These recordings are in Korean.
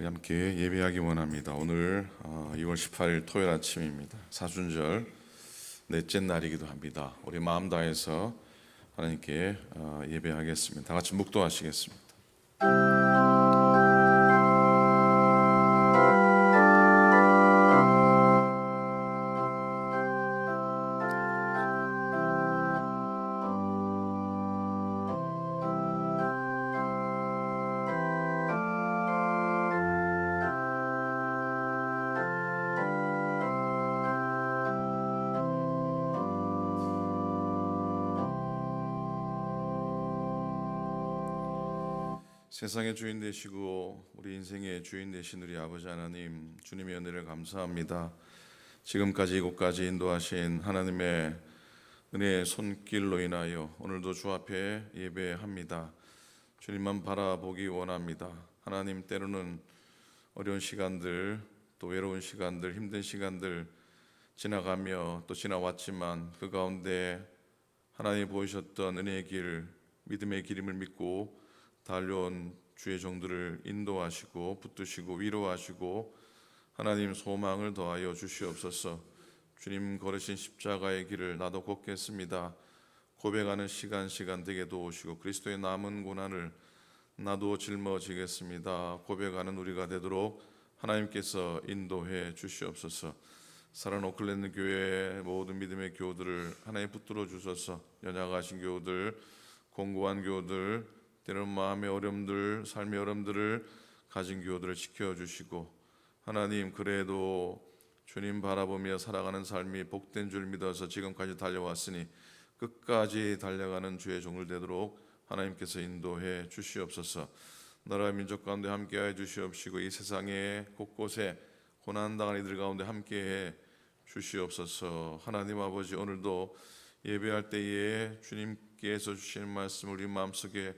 우리 함께 예배하기 원합니다. 오늘 2월 18일 토요일 아침입니다. 사순절 넷째 날이기도 합니다. 우리 마음 다해서 하나님께 예배하겠습니다. 다 같이 묵도하시겠습니다. 세상의 주인 되시고 우리 인생의 주인 되신 우리 아버지 하나님, 주님의 은혜를 감사합니다. 지금까지 이곳까지 인도하신 하나님의 은혜의 손길로 인하여 오늘도 주 앞에 예배합니다. 주님만 바라보기 원합니다. 하나님, 때로는 어려운 시간들, 또 외로운 시간들, 힘든 시간들 지나가며 또 지나왔지만 그 가운데 하나님이 보이셨던 은혜의 길, 믿음의 길임을 믿고 달려온 주의 종들을 인도하시고 붙드시고 위로하시고 하나님 소망을 더하여 주시옵소서. 주님 걸으신 십자가의 길을 나도 걷겠습니다. 고백하는 시간 되게 도우시고 그리스도의 남은 고난을 나도 짊어지겠습니다. 고백하는 우리가 되도록 하나님께서 인도해 주시옵소서. 사랑 오클랜드 교회 모든 믿음의 교우들을 하나님 붙들어 주셔서 연약하신 교우들, 공고한 교우들, 때로는 마음의 어려움들, 삶의 어려움들을 가진 교우들을 지켜주시고 하나님, 그래도 주님 바라보며 살아가는 삶이 복된 줄 믿어서 지금까지 달려왔으니 끝까지 달려가는 주의 종을 되도록 하나님께서 인도해 주시옵소서. 나라와 민족 가운데 함께해 주시옵시고 이 세상의 곳곳에 고난당한 이들 가운데 함께해 주시옵소서. 하나님 아버지, 오늘도 예배할 때에 주님께서 주시는 말씀 우리 마음속에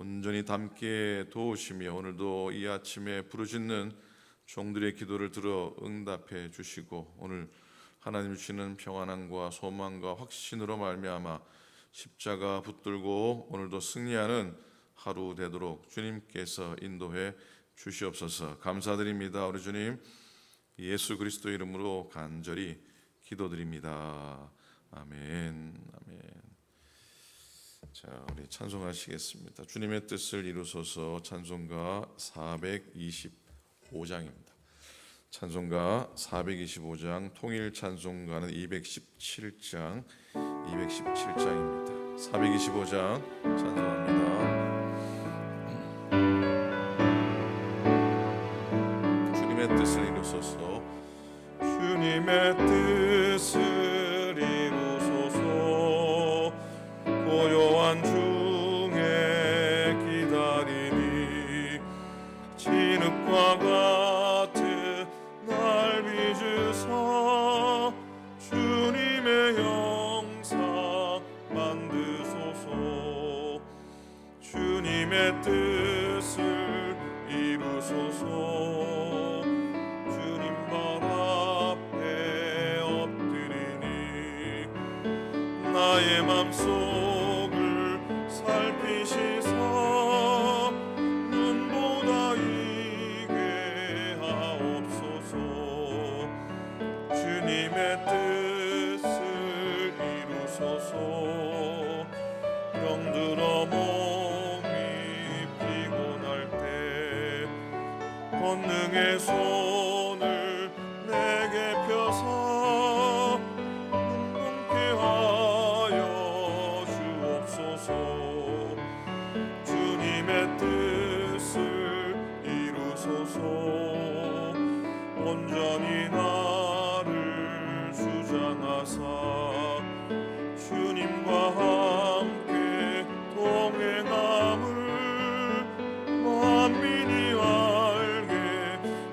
온전히 담게 도우시며 오늘도 이 아침에 부르짖는 종들의 기도를 들어 응답해 주시고 오늘 하나님 주시는 평안함과 소망과 확신으로 말미암아 십자가 붙들고 오늘도 승리하는 하루 되도록 주님께서 인도해 주시옵소서. 감사드립니다. 우리 주님 예수 그리스도 이름으로 간절히 기도드립니다. 아멘. 아멘. 자, 우리 찬송하시겠습니다. 주님의 뜻을 이루소서. 찬송가 425장입니다. 찬송가 425장, 통일 찬송가는 217장, 217장입니다. 425장 찬송합니다. 주님의 뜻을 이루소서. 주님의 뜻을 이루소서. 고요한 중에 기다리니 진흙과 같은 날 빚으사 주님의 영상 만드소서. 주님의 뜻을 이루소서. 주님 발 앞에 엎드리니 나의 맘속 살피시사 눈보다 이게 하옵소서. 주님의 뜻을 이루소서. 병들어 몸이 피곤할 때 권능의 손을 내게 펴사 눈먼게 하여 주님의 뜻을 이루소서. 온전히 나를 주장하사 주님과 함께 동행함을 만민이 알게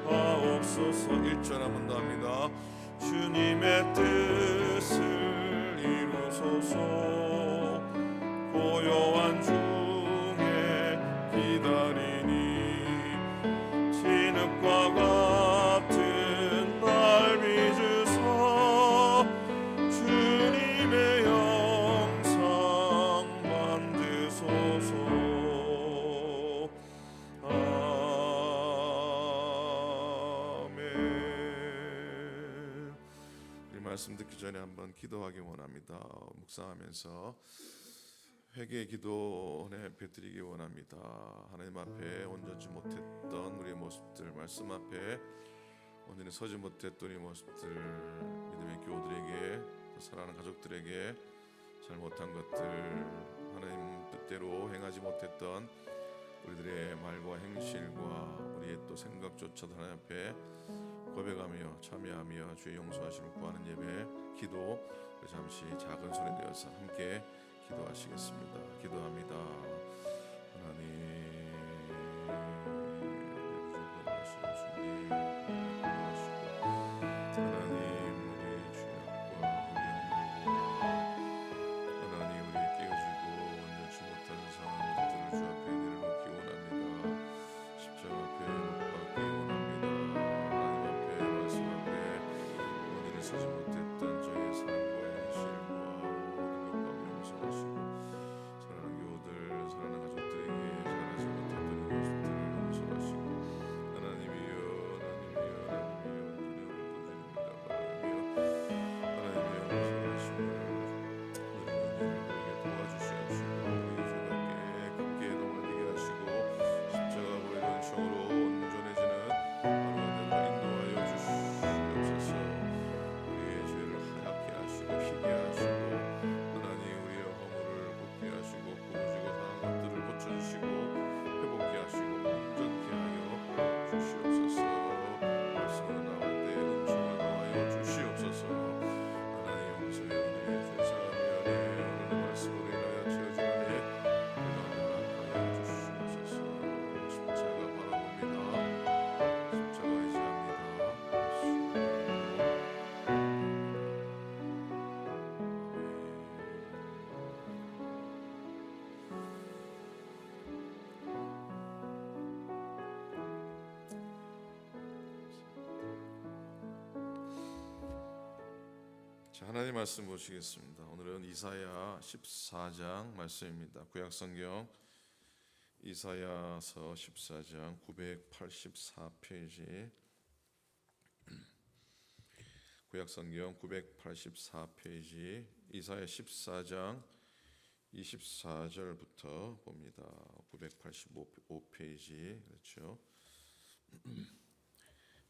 하옵소서. 1절 한번 더 합니다. 주님의 뜻을 이루소서. 고요한 중에 기다리니 진흙과 같은 날 말씀 듣기 전에 한번 기도하기 원합니다. 묵상하면서 회개의 기도에 배드리기 원합니다. 하나님 앞에 온전치 못했던 우리의 모습들, 말씀 앞에 온전히 서지 못했던 이 모습들, 믿음의 교우들에게, 사랑하는 가족들에게 잘못한 것들, 하나님 뜻대로 행하지 못했던 우리들의 말과 행실과 우리의 또 생각조차도 하나님 앞에 고백하며 참여하며 주의 용서하심을 구하는 예배 기도, 잠시 작은 소리 내어서 함께 기도하시겠습니다. 기도합니다. 하나님 주님 하나님 우리 죄악과 우리 연결과 하나님 우리 깨어지고 온전치 못하는 상황들을 주 앞에 내려놓기 원합니다. 십자가 앞에 못 박기 원합니다. 하나님 앞에 말씀 앞에 온전히 서지 못했던 저의 삶과 현실과 모든 것과 용서하시고 사랑하는 교우들, 사랑하는 가족들에게 잘하지 못했던 이 모습들을 용서하시고 하나님이여 하나님이여 하나님의 용서하심을 우리 모두에게 도와주시옵시고 우리 죄답게 굳게 동안되게 하시고 십자가 보혈의 은총으로 온전해지는 하루가 되도록 인도하여 주시옵소서. 우리의 죄를 하얗게 하시고 희게 하시고 하나님 우리의 허물을 굽게 하시고 구부지고 상한 것들을 고쳐주시고 회복케 하시고 온전케 하여 주시옵소서. 말씀으로 나갈 때 은총을 더하여 주시옵소서. 하나님 용서의 은혜, 죄사함의 은혜, 오늘도 말씀으로 인하여 채워진 은혜 하여 주시옵소서. 십자가 바라봅니다. 십자가 의지합니다. 자, 하나님 말씀 보시겠습니다. 오늘은 이사야 14장 말씀입니다. 구약성경 이사야서 14장 984페이지, 구약성경 984페이지, 이사야 14장 24절부터 봅니다. 985페이지, 그렇죠.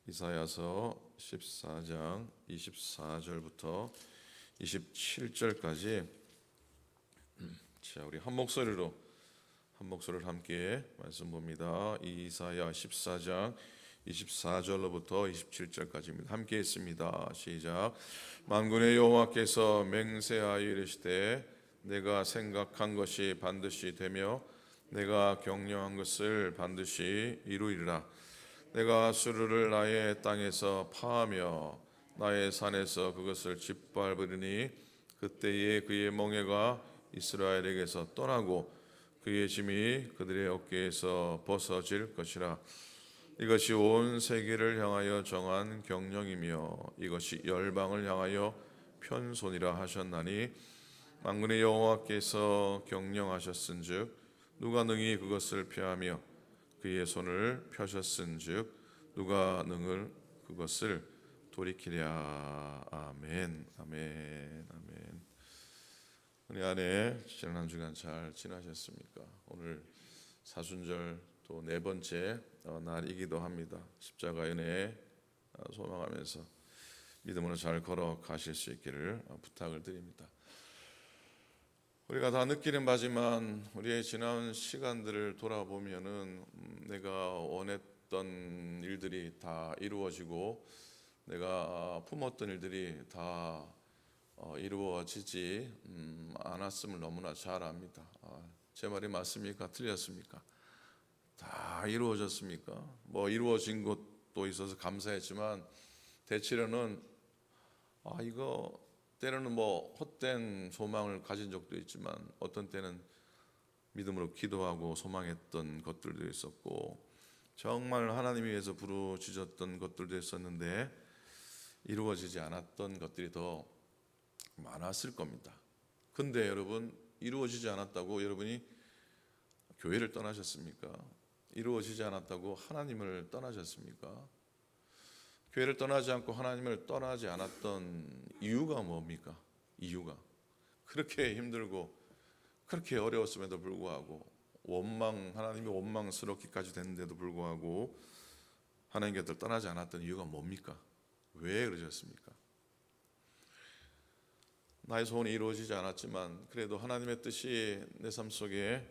이사야서 14장 24절부터 27절까지 자, 우리 한 목소리를 함께 말씀 봅니다. 이사야 14장 24절로부터 27절까지입니다. 함께 있습니다. 시작. 만군의 여호와께서 맹세하여 이르시되 내가 생각한 것이 반드시 되며 내가 경영한 것을 반드시 이루리라. 내가 수르를 나의 땅에서 파하며 나의 산에서 그것을 짓밟으리니 그때에 그의 멍에가 이스라엘에게서 떠나고 그의 짐이 그들의 어깨에서 벗어질 것이라. 이것이 온 세계를 향하여 정한 경령이며 이것이 열방을 향하여 편손이라 하셨나니 만군의 여호와께서 경령하셨은즉 누가 능히 그것을 펴하며 그의 손을 펴셨은즉 누가 능을 그것을 돌이키랴. 아멘. 아멘. 아멘. 우리 안에 지난 한 주간 잘 지나셨습니까? 오늘 사순절 또 네 번째 날이기도 합니다. 십자가의 은혜 소망하면서 믿음으로 잘 걸어가실 수 있기를 부탁을 드립니다. 우리가 다 느끼는 바지만 우리의 지난 시간들을 돌아보면은 내가 원했던 일들이 다 이루어지고 내가 품었던 일들이 다 이루어지지 않았음을 너무나 잘 압니다. 제 말이 맞습니까? 틀렸습니까? 다 이루어졌습니까? 뭐 이루어진 것도 있어서 감사했지만 대체로는 이거 때로는 뭐 헛된 소망을 가진 적도 있지만 어떤 때는 믿음으로 기도하고 소망했던 것들도 있었고 정말 하나님에 의해서 부르짖었던 것들도 있었는데 이루어지지 않았던 것들이 더 많았을 겁니다. 근데 여러분, 이루어지지 않았다고 여러분이 교회를 떠나셨습니까? 이루어지지 않았다고 하나님을 떠나셨습니까? 교회를 떠나지 않고 하나님을 떠나지 않았던 이유가 뭡니까? 이유가 그렇게 힘들고 그렇게 어려웠음에도 불구하고 하나님이 원망스럽기까지 됐는데도 불구하고 하나님 곁을 떠나지 않았던 이유가 뭡니까? 왜 그러셨습니까? 나의 소원이 이루어지지 않았지만 그래도 하나님의 뜻이 내 삶 속에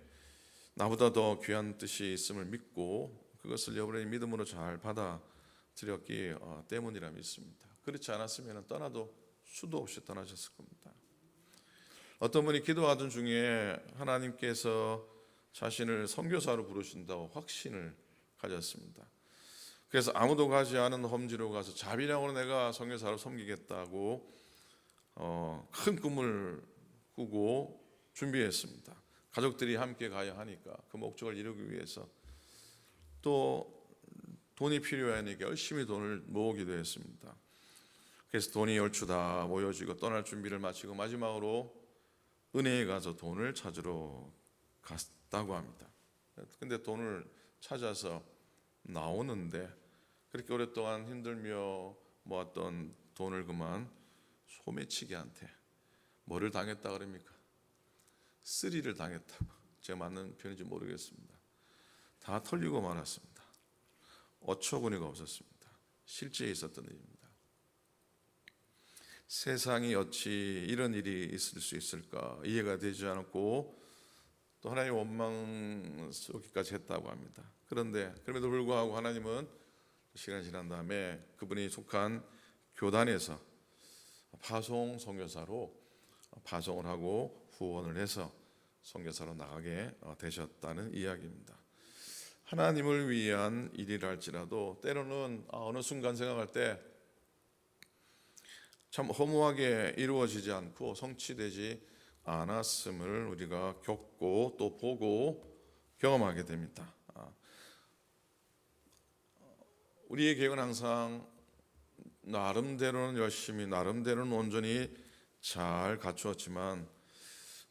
나보다 더 귀한 뜻이 있음을 믿고 그것을 여러분의 믿음으로 잘 받아들였기 때문이라 믿습니다. 그렇지 않았으면 떠나도 수도 없이 떠나셨을 겁니다. 어떤 분이 기도하던 중에 하나님께서 자신을 선교사로 부르신다고 확신을 가졌습니다. 그래서 아무도 가지 않은 험지로 가서 자비량으로 내가 선교사로 섬기겠다고 큰 꿈을 꾸고 준비했습니다. 가족들이 함께 가야 하니까 그 목적을 이루기 위해서 또 돈이 필요하니까 열심히 돈을 모으기도 했습니다. 그래서 돈이 얼추 다 모여지고 떠날 준비를 마치고 마지막으로 은혜에 가서 돈을 찾으러 갔다고 합니다. 근데 돈을 찾아서 나오는데 그렇게 오랫동안 힘들며 모았던 돈을 그만 소매치기한테 뭐를 당했다 그럽니까? 쓰리를 당했다고. 제가 맞는 표현인지 모르겠습니다. 다 털리고 말았습니다. 어처구니가 없었습니다. 실제 있었던 일입니다. 세상이 어찌 이런 일이 있을 수 있을까 이해가 되지 않았고 또 하나님 원망스럽기까지 했다고 합니다. 그런데 그럼에도 불구하고 하나님은 시간이 지난 다음에 그분이 속한 교단에서 파송 선교사로 파송을 하고 후원을 해서 선교사로 나가게 되셨다는 이야기입니다. 하나님을 위한 일이라 할지라도 때로는 어느 순간 생각할 때 참 허무하게 이루어지지 않고 성취되지 않았음을 우리가 겪고 또 보고 경험하게 됩니다. 우리의 계획은 항상 나름대로는 열심히 나름대로는 온전히 잘 갖추었지만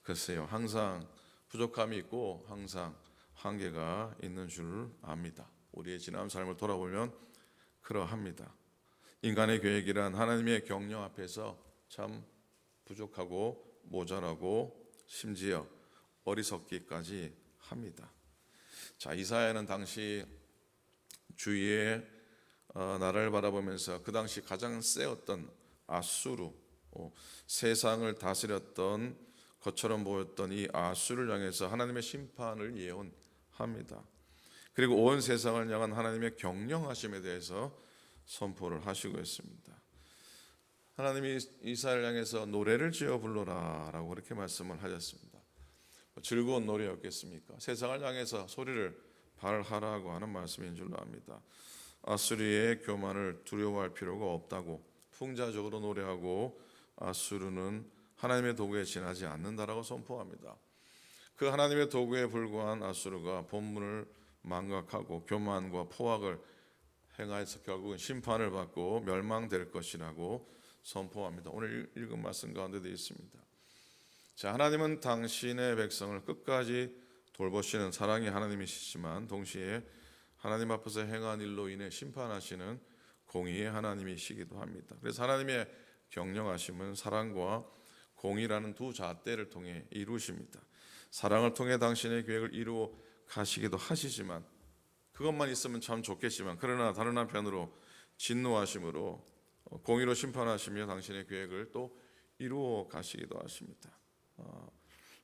글쎄요 항상 부족함이 있고 항상 한계가 있는 줄 압니다. 우리의 지난 삶을 돌아보면 그러합니다. 인간의 계획이란 하나님의 경영 앞에서 참 부족하고 모자라고 심지어 어리석기까지 합니다. 자, 이사야는 당시 주위에 나라를 바라보면서 그 당시 가장 세었던 아수르, 세상을 다스렸던 것처럼 보였던 이 아수르를 향해서 하나님의 심판을 예언합니다. 그리고 온 세상을 향한 하나님의 경영하심에 대해서 선포를 하시고 있습니다. 하나님이 이스라엘을 향해서 노래를 지어 불러라 라고 그렇게 말씀을 하셨습니다. 즐거운 노래였겠습니까? 세상을 향해서 소리를 발하라고 하는 말씀인 줄로 압니다. 아수르의 교만을 두려워할 필요가 없다고 풍자적으로 노래하고 아수르는 하나님의 도구에 지나지 않는다라고 선포합니다. 그 하나님의 도구에 불과한 아수르가 본문을 망각하고 교만과 포악을 행하여서 결국은 심판을 받고 멸망될 것이라고 선포합니다. 오늘 읽은 말씀 가운데도 있습니다. 자, 하나님은 당신의 백성을 끝까지 돌보시는 사랑의 하나님이시지만 동시에 하나님 앞에서 행한 일로 인해 심판하시는 공의의 하나님이시기도 합니다. 그래서 하나님의 경영하심은 사랑과 공의라는 두 잣대를 통해 이루십니다. 사랑을 통해 당신의 계획을 이루어 가시기도 하시지만 그것만 있으면 참 좋겠지만 그러나 다른 한편으로 진노하심으로 공의로 심판하시며 당신의 계획을 또 이루어 가시기도 하십니다.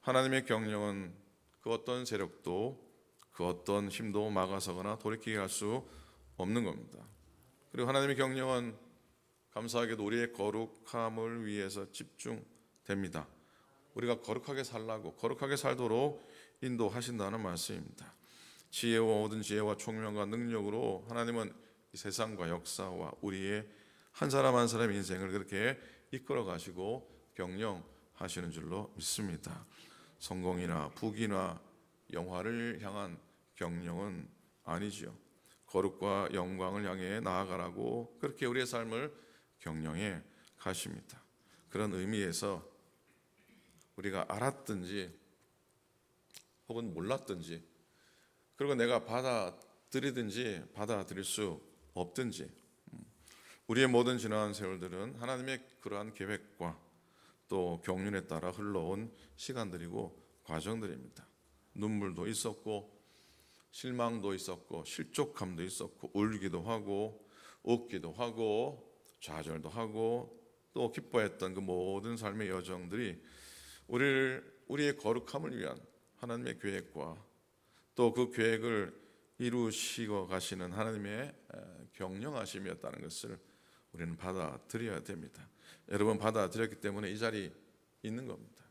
하나님의 경영은 그 어떤 세력도 그 어떤 힘도 막아서거나 돌이키게 할 수 없는 겁니다. 그리고 하나님의 경영은 감사하게도 우리의 거룩함을 위해서 집중됩니다. 우리가 거룩하게 살라고 거룩하게 살도록 인도하신다는 말씀입니다. 지혜와 모든 지혜와 총명과 능력으로 하나님은 이 세상과 역사와 우리의 한 사람 한 사람의 인생을 그렇게 이끌어 가시고 경영하시는 줄로 믿습니다. 성공이나 부귀나 영화를 향한 경영은 아니지요. 거룩과 영광을 향해 나아가라고 그렇게 우리의 삶을 경영해 가십니다. 그런 의미에서 우리가 알았든지 혹은 몰랐든지 그리고 내가 받아들이든지 받아들일 수 없든지 우리의 모든 지나간 세월들은 하나님의 그러한 계획과 또 경륜에 따라 흘러온 시간들이고 과정들입니다. 눈물도 있었고 실망도 있었고 실족함도 있었고 울기도 하고 웃기도 하고 좌절도 하고 또 기뻐했던 그 모든 삶의 여정들이 우리의 거룩함을 위한 하나님의 계획과 또 그 계획을 이루시고 가시는 하나님의 경영하심이었다는 것을 우리는 받아들여야 됩니다. 여러분 받아들였기 때문에 이 자리에 있는 겁니다.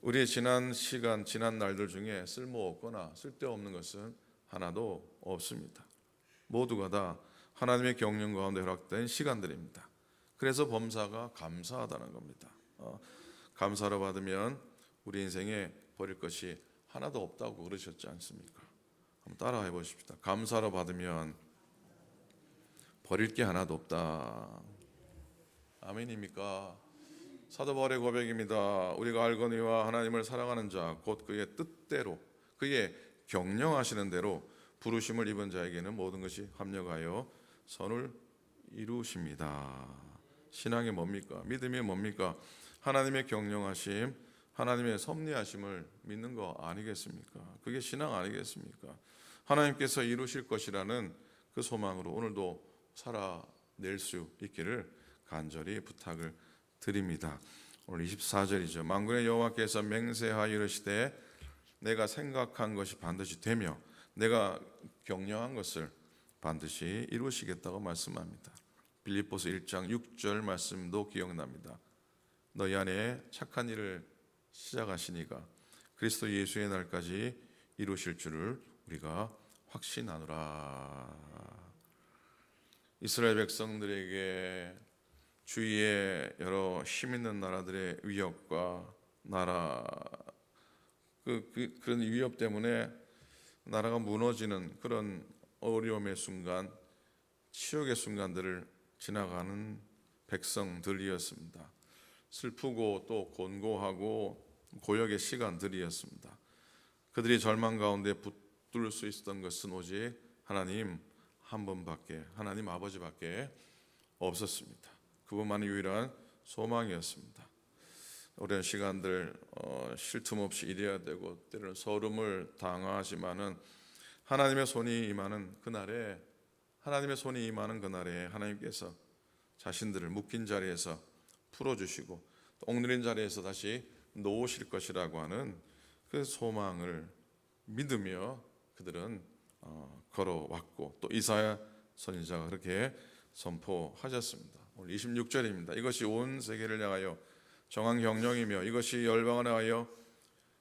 우리의 지난 시간, 지난 날들 중에 쓸모없거나 쓸데없는 것은 하나도 없습니다. 모두가 다 하나님의 경륜 가운데 허락된 시간들입니다. 그래서 범사가 감사하다는 겁니다. 감사로 받으면 우리 인생에 버릴 것이 하나도 없다고 그러셨지 않습니까? 한번 따라해 보십시다. 감사로 받으면 버릴 게 하나도 없다. 아멘입니까? 사도 바울의 고백입니다. 우리가 알거니와 하나님을 사랑하는 자 곧 그의 뜻대로 그의 경영하시는 대로 부르심을 입은 자에게는 모든 것이 합력하여 선을 이루십니다. 신앙이 뭡니까? 믿음이 뭡니까? 하나님의 경영하심, 하나님의 섭리하심을 믿는 거 아니겠습니까? 그게 신앙 아니겠습니까? 하나님께서 이루실 것이라는 그 소망으로 오늘도 살아낼 수 있기를 간절히 부탁을 드립니다. 오늘 24절이죠. 만군의 여호와께서 맹세하여 이르시되 내가 생각한 것이 반드시 되며 내가 경영한 것을 반드시 이루시겠다고 말씀합니다. 빌립보서 1장 6절 말씀도 기억납니다. 너희 안에 착한 일을 시작하시니가 그리스도 예수의 날까지 이루실 줄을 우리가 확신하노라. 이스라엘 백성들에게 주위에 여러 힘 있는 나라들의 위협과 그런 위협 때문에 나라가 무너지는 그런 어려움의 순간, 치욕의 순간들을 지나가는 백성들이었습니다. 슬프고 또 곤고하고 고역의 시간들이었습니다. 그들이 절망 가운데 붙들 수 있었던 것은 오직 하나님 한 분밖에, 하나님 아버지밖에 없었습니다. 그분만이 유일한 소망이었습니다. 오랜 시간들 쉴 틈 없이 일해야 되고 때로는 서름을 당하지만은 하나님의 손이 임하는 그날에 하나님께서 자신들을 묶인 자리에서 풀어주시고 옥누린 자리에서 다시 놓으실 것이라고 하는 그 소망을 믿으며 그들은 걸어왔고 또 이사야 선지자가 그렇게 선포하셨습니다. 오늘 26절입니다. 이것이 온 세계를 향하여 정한 경영이며 이것이 열방을 향하여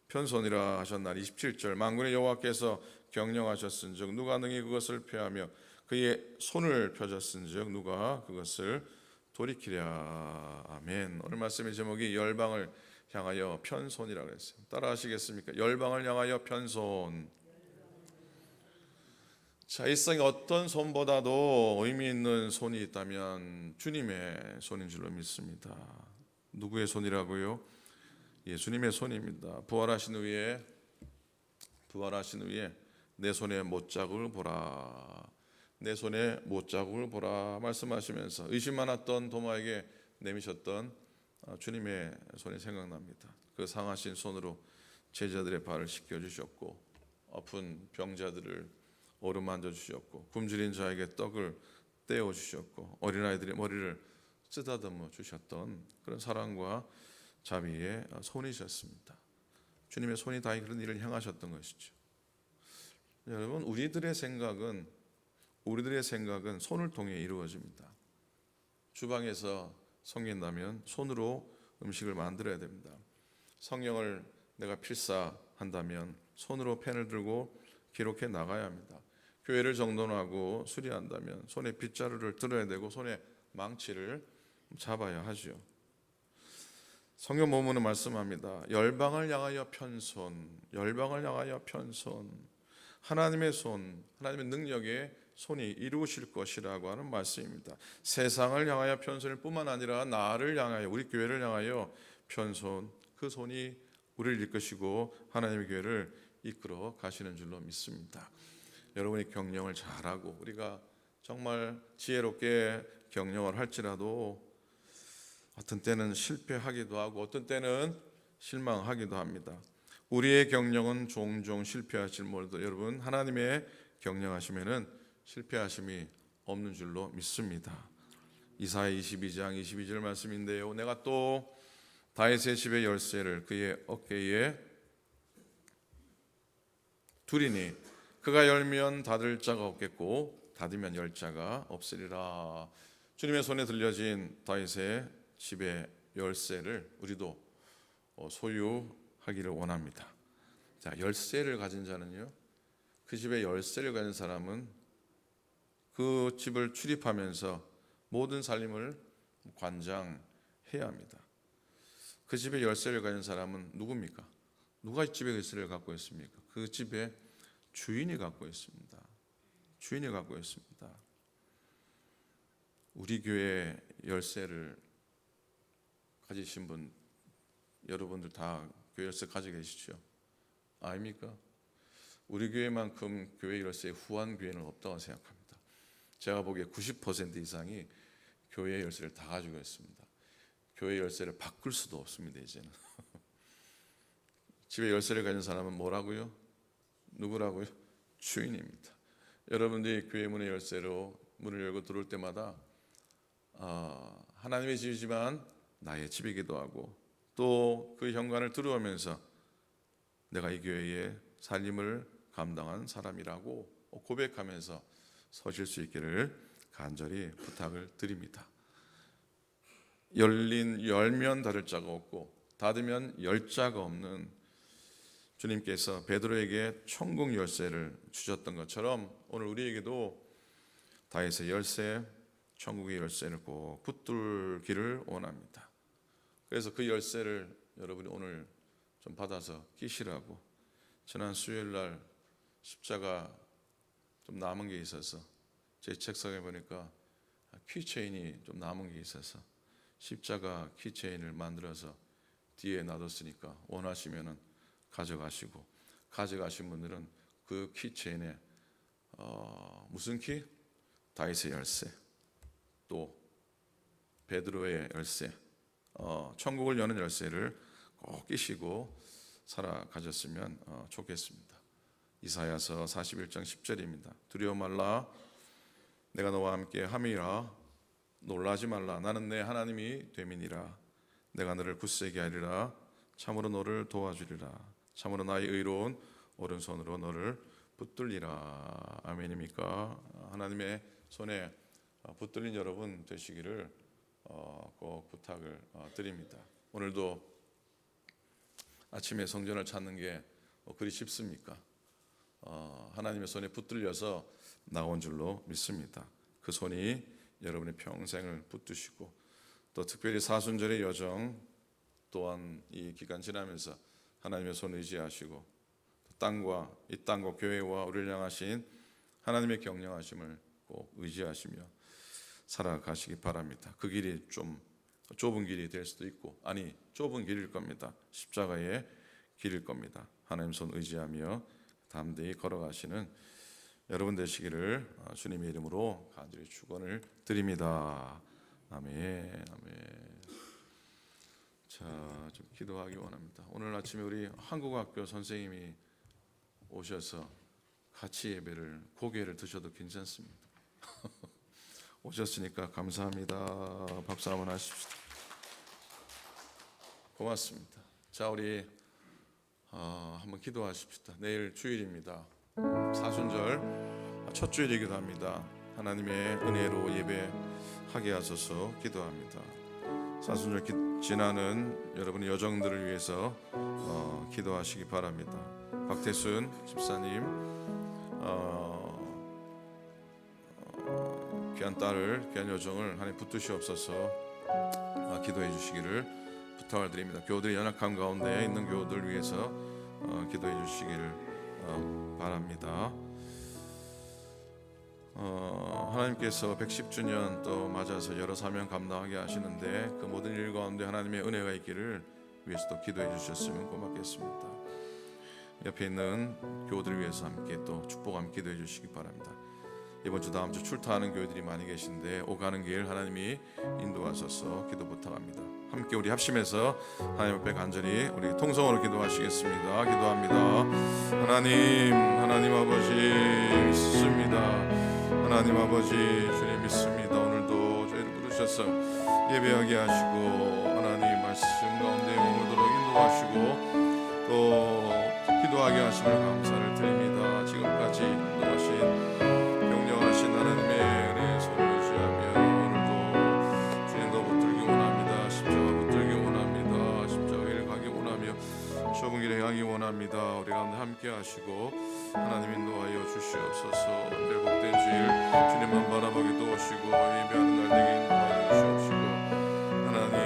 편손이라 하셨나니. 27절 만군의 여호와께서 경영하셨은즉 누가 능히 그것을 폐하며 그의 손을 펴셨은즉 누가 그것을 돌이키랴. 아멘. 오늘 말씀의 제목이 열방을 향하여 편손이라고 했어요. 따라 하시겠습니까? 열방을 향하여 편손. 자, 이 세상에 어떤 손보다도 의미 있는 손이 있다면 주님의 손인 줄로 믿습니다. 누구의 손이라고요? 예수님의 손입니다. 부활하신 후에 내 손에 못자국을 보라. 내 손에 못자국을 보라 말씀하시면서 의심 많았던 도마에게 내미셨던 주님의 손이 생각납니다. 그 상하신 손으로 제자들의 발을 씻겨주셨고 아픈 병자들을 어루만져 주셨고 굶주린 자에게 떡을 떼어 주셨고 어린아이들의 머리를 쓰다듬어 주셨던 그런 사랑과 자비의 손이셨습니다. 주님의 손이 다 그런 일을 행하셨던 것이죠. 여러분, 우리들의 생각은 손을 통해 이루어집니다. 주방에서 섬긴다면 손으로 음식을 만들어야 됩니다. 성경을 내가 필사한다면 손으로 펜을 들고 기록해 나가야 합니다. 교회를 정돈하고 수리한다면 손에 빗자루를 들어야 되고 손에 망치를 잡아야 하죠. 성경 본문은 말씀합니다. 열방을 향하여 편손, 열방을 향하여 편손. 하나님의 손, 하나님의 능력의 손이 이루실 것이라고 하는 말씀입니다. 세상을 향하여 편손일 뿐만 아니라 나를 향하여, 우리 교회를 향하여 편손, 그 손이 우리를 이끄시고 하나님의 교회를 이끌어 가시는 줄로 믿습니다. 여러분이 경영을 잘하고 우리가 정말 지혜롭게 경영을 할지라도 어떤 때는 실패하기도 하고 어떤 때는 실망하기도 합니다. 우리의 경영은 종종 실패하실 몰라도 여러분 하나님의 경영하시면은 실패하심이 없는 줄로 믿습니다. 이사야 22장 22절 말씀인데요. 내가 또 다윗의 집의 열쇠를 그의 어깨에 두리니 그가 열면 닫을 자가 없겠고 닫으면 열 자가 없으리라. 주님의 손에 들려진 다윗의 집의 열쇠를 우리도 소유하기를 원합니다. 자, 열쇠를 가진 자는요, 그 집의 열쇠를 가진 사람은 그 집을 출입하면서 모든 살림을 관장해야 합니다. 그 집의 열쇠를 가진 사람은 누굽니까? 누가 집의 열쇠를 갖고 있습니까? 그 집의 주인이 갖고 있습니다. 주인이 갖고 있습니다. 우리 교회 열쇠를 가지신 분, 여러분들 다 교회 열쇠 가지고 계시죠? 아닙니까? 우리 교회만큼 교회 열쇠에 후한 교회는 없다고 생각합니다. 제가 보기에 90% 이상이 교회 열쇠를 다 가지고 있습니다. 교회 열쇠를 바꿀 수도 없습니다. 이제는 집에 열쇠를 가진 사람은 뭐라고요? 누구라고요? 주인입니다. 여러분들이 교회 문의 열쇠로 문을 열고 들어올 때마다 하나님의 집이지만 나의 집이기도 하고 또 그 현관을 들어오면서 내가 이 교회의 살림을 감당한 사람이라고 고백하면서 서실 수 있기를 간절히 부탁을 드립니다. 열면 닫을 자가 없고 닫으면 열 자가 없는 주님께서 베드로에게 천국 열쇠를 주셨던 것처럼 오늘 우리에게도 다윗의 열쇠, 천국의 열쇠를 꼭 붙들기를 원합니다. 그래서 그 열쇠를 여러분이 오늘 좀 받아서 끼시라고. 지난 수요일 날 십자가 좀 남은 게 있어서 제 책상에 보니까 키체인이 좀 남은 게 있어서 십자가 키체인을 만들어서 뒤에 놔뒀으니까 원하시면은 가져가시고, 가져가신 분들은 그 키체인에 무슨 키? 다윗의 열쇠, 또 베드로의 열쇠, 천국을 여는 열쇠를 꼭 끼시고 살아가셨으면 좋겠습니다. 이사야서 41장 10절입니다. 두려워 말라, 내가 너와 함께 함이라. 놀라지 말라, 나는 내 하나님이 됨이니라. 내가 너를 굳세게 하리라. 참으로 너를 도와주리라. 참으로 나의 의로운 오른손으로 너를 붙들리라. 아멘입니까? 하나님의 손에 붙들린 여러분 되시기를 꼭 부탁을 드립니다. 오늘도 아침에 성전을 찾는 게 그리 쉽습니까? 하나님의 손에 붙들려서 나온 줄로 믿습니다. 그 손이 여러분의 평생을 붙드시고 또 특별히 사순절의 여정 또한 이 기간 지나면서 하나님의 손을 의지하시고 이 땅과 교회와 우리를 향하신 하나님의 경영하심을 꼭 의지하시며 살아가시기 바랍니다. 그 길이 좀 좁은 길이 될 수도 있고, 아니 좁은 길일 겁니다. 십자가의 길일 겁니다. 하나님 손 의지하며 담대히 걸어가시는 여러분 되시기를 주님의 이름으로 간절히 축원을 드립니다. 아멘. 아멘. 자, 좀 기도하기 원합니다. 오늘 아침에 우리 한국학교 선생님이 오셔서 같이 예배를, 고개를 드셔도 괜찮습니다. 오셨으니까 감사합니다. 박수 한번 하십시오. 고맙습니다. 자, 우리 한번 기도하십시다. 내일 주일입니다. 사순절 첫 주일이기도 합니다. 하나님의 은혜로 예배하게 하소서 기도합니다. 사순절 지나는 여러분의 여정들을 위해서 기도하시기 바랍니다. 박태순 집사님 귀한 딸을, 귀한 여정을 하나님 붙드시옵소서 기도해 주시기를 부탁을 드립니다. 교우들이 연약함 가운데 있는 교우들 위해서 기도해 주시기를 바랍니다. 하나님께서 110주년 또 맞아서 여러 사명 감당하게 하시는데 그 모든 일 가운데 하나님의 은혜가 있기를 위해서도 기도해 주셨으면 고맙겠습니다. 옆에 있는 교우들 위해서 함께 또 축복하며 기도해 주시기 바랍니다. 이번 주 다음 주 출타하는 교회들이 많이 계신데 오가는 길 하나님이 인도하셔서 기도 부탁합니다. 함께 우리 합심해서 하나님 앞에 간절히 우리 통성으로 기도하시겠습니다. 기도합니다. 하나님 아버지 믿습니다. 하나님 아버지 주님 믿습니다. 오늘도 저희를 부르셔서 예배하게 하시고 하나님 말씀 가운데 머물도록 인도하시고 또 기도하게 하심을 감사를 드립니다. 지금까지 인도하신 명령하신 하나님의 은혜의 손을 의지하며 오늘도 주님과 붙들기 원합니다. 십자가 붙들기 원합니다. 십자가 길 가기 원하며 좁은 길에 가기 원합니다. 우리 가운데 함께 하시고 하나님 인도하여 주시옵소서. 늘 복된 주일 주님만 바라보게 도우시고 예배하는 날 되게 인도하여 주시옵시고 하나님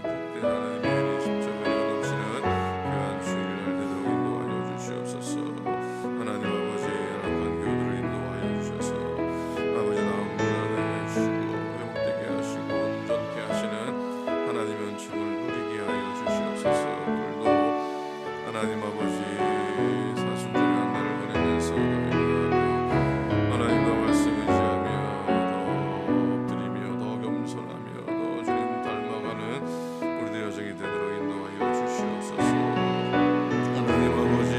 복된 하나님의 은혜 십자가에 넘치는 귀한 주일날 되도록 인도하여 주시옵소서. 하나님 아버지 연약한 교회들을 인도하여 주셔서 아버지 나음 하나님 해주시고 회복되게 하시고 온전케 하시는 하나님의 은총을 누리게 하여 주시옵소서. 오늘도 하나님 아버지 사순절의 한 날을 보내면서 하나님과 말씀 의지하며 더 엎드리며 더 겸손하며 더 주님 닮아가는 우리들의 여정이 되도록 인도하여 주시옵소서. 하나님 아버지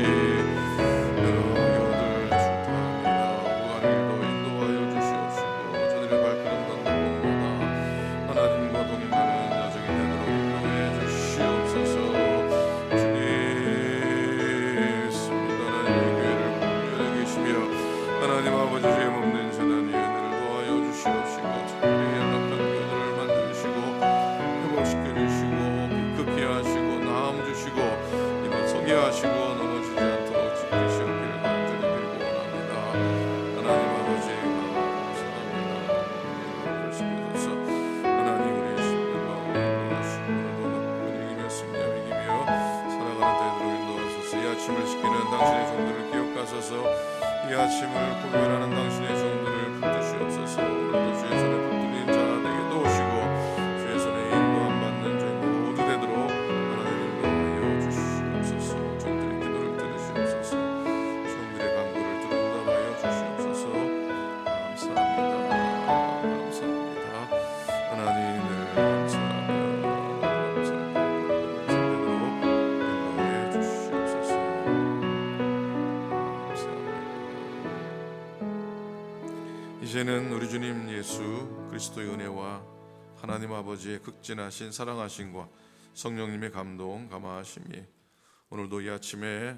여러 교회들 출타합니다. 오가는 일도 인도하여 주시옵시고 저들의 발걸음 닿는 곳마다 하나님과 동행하는 여정이 되도록 인도해 주시옵소서. 하나님 아버지 죄 없는 재단의 은혜를 도와여 주시옵시고 특별히 연락한 교회들을 만드시고 회복시켜 주시고 기쁘게 하시고 나음 주시고 이번 소개하시고 넘어지지 않도록 지키시옵기를 간절히 빌고 원합니다. 하나님 아버지 감사합니다. 시켜줘서 하나님 우리의 심령 가운데 인도하시고 오늘도 나쁜 이기며 승리하며 이기며 살아가는 데도록 인도하소서. 이 아침을 지키는 당신의 종들을 기억하소서. 이 아침을 구별하는 당신의 종들을 붙드시옵소서. 오늘도 주의 손에 붙들린 자 되게 도우시고 주의 손에 인도함 받는 저희 모두 되도록 하나님 인도하여 주시옵소서. 종들의 기도를 들으시옵소서. 종들의 간구를 들은답하여 주시옵소서. 감사합니다. 감사합니다. 하나님을 감사하며 감사하고 되도록 인도해 주시옵소서. 이제는 우리 주님 예수 그리스도의 은혜와 하나님 아버지의 극진하신 사랑하심과 성령님의 감동 감화하심이 오늘도 이 아침에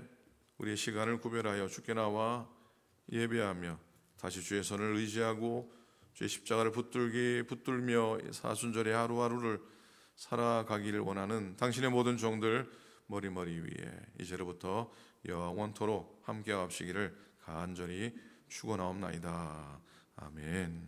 우리의 시간을 구별하여 주께 나와 예배하며 다시 주의 손을 의지하고 주의 십자가를 붙들며 사순절의 하루하루를 살아가기를 원하는 당신의 모든 종들 머리머리 위에 이제로부터 영원토록 함께하시기를 간절히 축원하옵나이다. 아멘.